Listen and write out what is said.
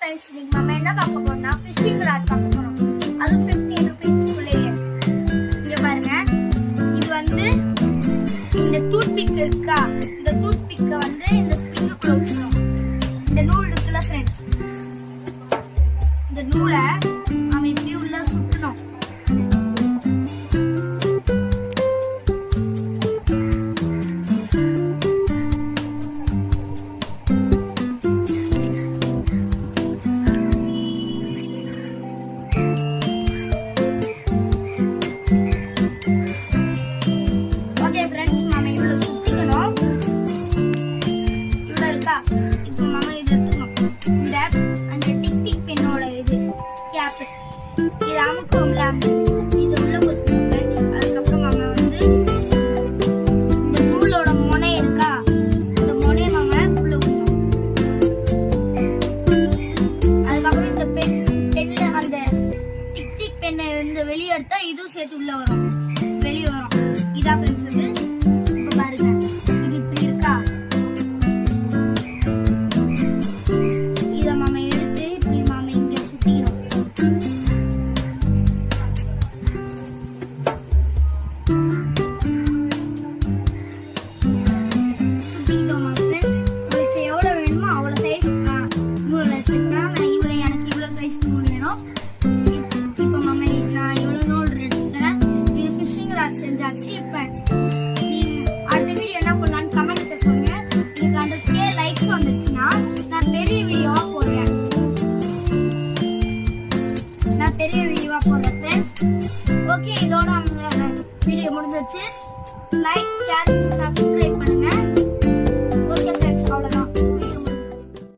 Friends, இன்னைக்கு நம்ம என்ன பார்க்க போறோம்னா ஃபிஷிங் ராட் பார்க்க போறோம். அது 15 ரூபீஸ்க்குள்ளேயே. இங்க பாருங்க, இது வந்து இந்த டூத் பிக் இருக்கா, இந்த டூத் பிக்க வந்து இந்த ஸ்ப்ரிங்குக்குள்ள ஊத்தணும். இந்த நூல் இருக்குல்ல ஃப்ரெண்ட்ஸ், இந்த நூலை நம்ம இப்படி உள்ள சுத்தணும். இது அமுக்கும்ல, இது உள்ள போட்டுக்கணும் ஃப்ரெண்ட்ஸ். அதுக்கப்புறம் நம்ம வந்து இந்த நூலோட முனை இருக்கா, இந்த முனையை நம்ம உள்ள விடணும். அதுக்கப்புறம் இந்த பெண்ணு அந்த டிக் டிக் பெண்ணை இருந்து வெளியே எடுத்தா இதுவும் சேர்த்து உள்ள வரும், வெளியே வரும். இதான் ஃப்ரெண்ட்ஸ் அது. இப்போ பாருங்க, இது இப்படி இருக்கா, இதை நம்ம எடுத்து இப்படி நம்ம இங்க சுத்திக்கிறோம். செஞ்சாச்சு. இப்ப நீங்க அடுத்த வீடியோ என்ன பண்ணலாம்னு கமெண்ட்ல சொல்லுங்க. இதுக்கு அந்த லைக்ஸ் வந்துருச்சுன்னா நான் பெரிய வீடியோவா போடுறேன். ஃப்ரெண்ட்ஸ், ஓகே, இதோட வீடியோ முடிஞ்சிருச்சு. Like, share